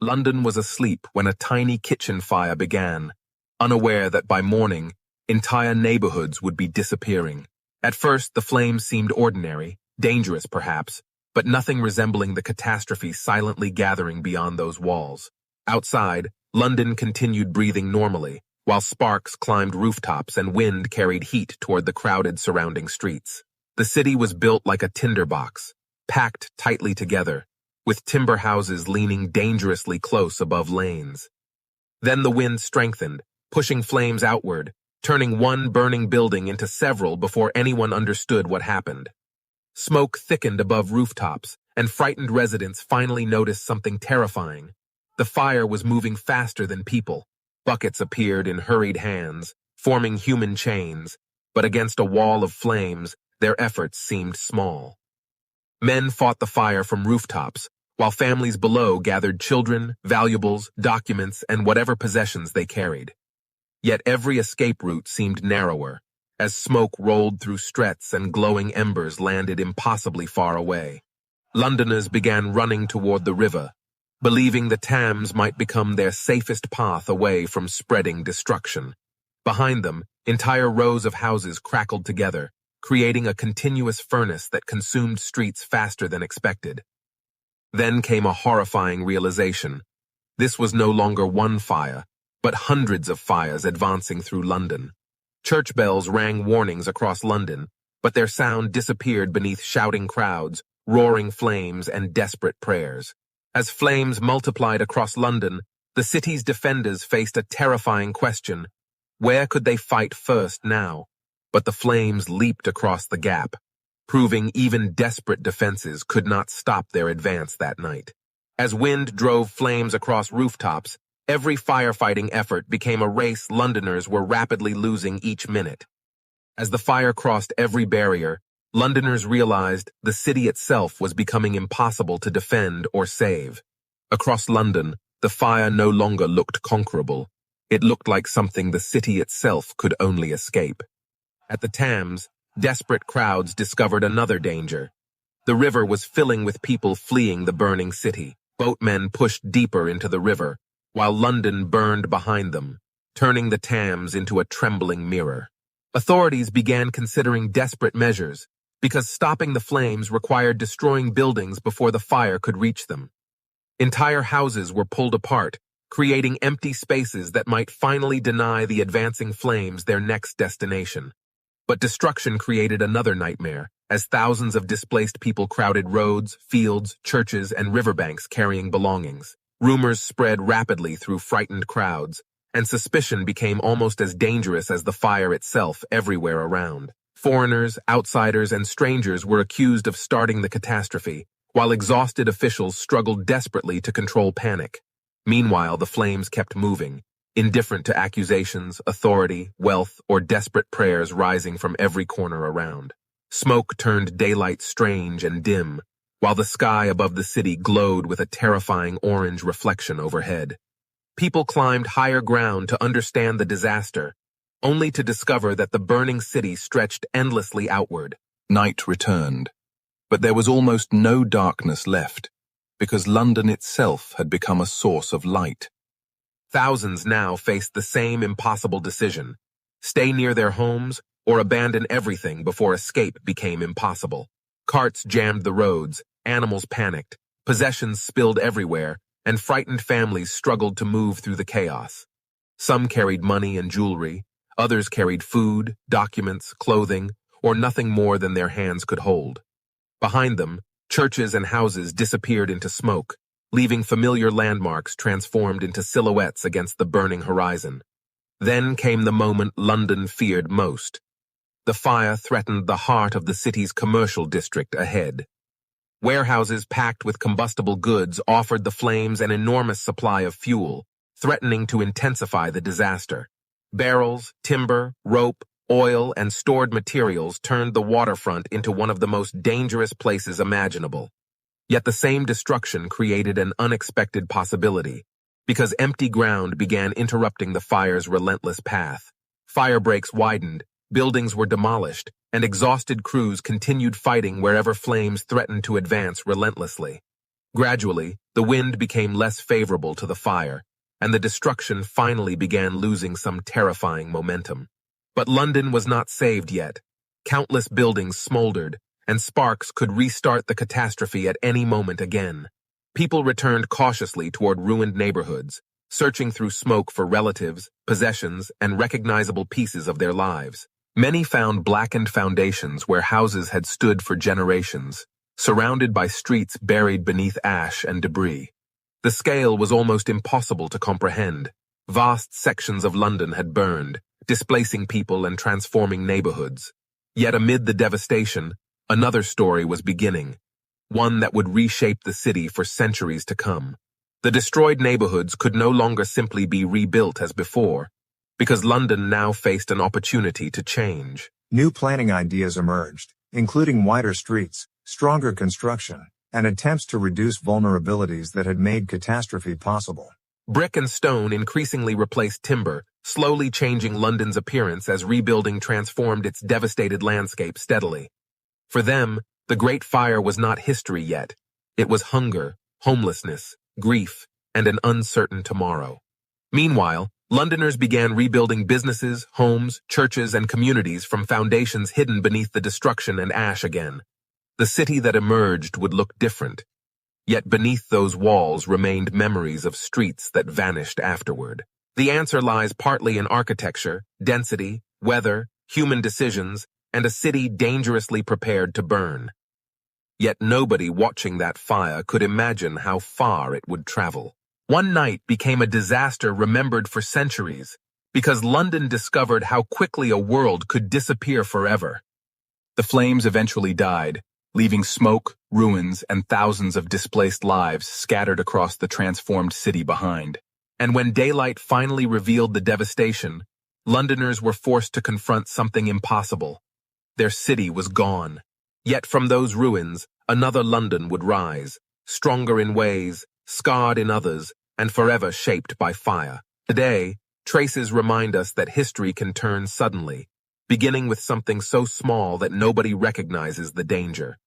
London was asleep when a tiny kitchen fire began, unaware that by morning, entire neighborhoods would be disappearing. At first, the flames seemed ordinary, dangerous perhaps, but nothing resembling the catastrophe silently gathering beyond those walls. Outside, London continued breathing normally, while sparks climbed rooftops and wind carried heat toward the crowded surrounding streets. The city was built like a tinderbox, packed tightly together, with timber houses leaning dangerously close above lanes. Then the wind strengthened, pushing flames outward, turning one burning building into several before anyone understood what happened. Smoke thickened above rooftops, and frightened residents finally noticed something terrifying. The fire was moving faster than people. Buckets appeared in hurried hands, forming human chains, but against a wall of flames, their efforts seemed small. Men fought the fire from rooftops, while families below gathered children, valuables, documents, and whatever possessions they carried. Yet every escape route seemed narrower, as smoke rolled through struts and glowing embers landed impossibly far away. Londoners began running toward the river, believing the Thames might become their safest path away from spreading destruction. Behind them, entire rows of houses crackled together, creating a continuous furnace that consumed streets faster than expected. Then came a horrifying realization. This was no longer one fire, but hundreds of fires advancing through London. Church bells rang warnings across London, but their sound disappeared beneath shouting crowds, roaring flames, and desperate prayers. As flames multiplied across London, the city's defenders faced a terrifying question. Where could they fight first now? But the flames leaped across the gap, proving even desperate defenses could not stop their advance that night. As wind drove flames across rooftops, every firefighting effort became a race Londoners were rapidly losing each minute. As the fire crossed every barrier, Londoners realized the city itself was becoming impossible to defend or save. Across London, the fire no longer looked conquerable. It looked like something the city itself could only escape. At the Thames, desperate crowds discovered another danger. The river was filling with people fleeing the burning city. Boatmen pushed deeper into the river, while London burned behind them, turning the Thames into a trembling mirror. Authorities began considering desperate measures, because stopping the flames required destroying buildings before the fire could reach them. Entire houses were pulled apart, creating empty spaces that might finally deny the advancing flames their next destination. But destruction created another nightmare, as thousands of displaced people crowded roads, fields, churches, and riverbanks carrying belongings. Rumors spread rapidly through frightened crowds, and suspicion became almost as dangerous as the fire itself everywhere around. Foreigners, outsiders, and strangers were accused of starting the catastrophe, while exhausted officials struggled desperately to control panic. Meanwhile, the flames kept moving, indifferent to accusations, authority, wealth, or desperate prayers rising from every corner around. Smoke turned daylight strange and dim, while the sky above the city glowed with a terrifying orange reflection overhead. People climbed higher ground to understand the disaster, only to discover that the burning city stretched endlessly outward. Night returned, but there was almost no darkness left, because London itself had become a source of light. Thousands now faced the same impossible decision: stay near their homes or abandon everything before escape became impossible. Carts jammed the roads, animals panicked, possessions spilled everywhere, and frightened families struggled to move through the chaos. Some carried money and jewelry, others carried food, documents, clothing, or nothing more than their hands could hold. Behind them, churches and houses disappeared into smoke, leaving familiar landmarks transformed into silhouettes against the burning horizon. Then came the moment London feared most. The fire threatened the heart of the city's commercial district ahead. Warehouses packed with combustible goods offered the flames an enormous supply of fuel, threatening to intensify the disaster. Barrels, timber, rope, oil, and stored materials turned the waterfront into one of the most dangerous places imaginable. Yet the same destruction created an unexpected possibility, because empty ground began interrupting the fire's relentless path. Fire breaks widened, buildings were demolished, and exhausted crews continued fighting wherever flames threatened to advance relentlessly. Gradually, the wind became less favorable to the fire, and the destruction finally began losing some terrifying momentum. But London was not saved yet. Countless buildings smoldered, and sparks could restart the catastrophe at any moment again. People returned cautiously toward ruined neighborhoods, searching through smoke for relatives, possessions, and recognizable pieces of their lives. Many found blackened foundations where houses had stood for generations, surrounded by streets buried beneath ash and debris. The scale was almost impossible to comprehend. Vast sections of London had burned, displacing people and transforming neighborhoods. Yet amid the devastation, another story was beginning, one that would reshape the city for centuries to come. The destroyed neighborhoods could no longer simply be rebuilt as before, because London now faced an opportunity to change. New planning ideas emerged, including wider streets, stronger construction, and attempts to reduce vulnerabilities that had made catastrophe possible. Brick and stone increasingly replaced timber, slowly changing London's appearance as rebuilding transformed its devastated landscape steadily. For them, the Great Fire was not history yet. It was hunger, homelessness, grief, and an uncertain tomorrow. Meanwhile, Londoners began rebuilding businesses, homes, churches, and communities from foundations hidden beneath the destruction and ash again. The city that emerged would look different. Yet beneath those walls remained memories of streets that vanished afterward. The answer lies partly in architecture, density, weather, human decisions, and a city dangerously prepared to burn. Yet nobody watching that fire could imagine how far it would travel. One night became a disaster remembered for centuries, because London discovered how quickly a world could disappear forever. The flames eventually died, leaving smoke, ruins, and thousands of displaced lives scattered across the transformed city behind. And when daylight finally revealed the devastation, Londoners were forced to confront something impossible. Their city was gone. Yet from those ruins, another London would rise, stronger in ways, scarred in others, and forever shaped by fire. Today, traces remind us that history can turn suddenly, beginning with something so small that nobody recognizes the danger.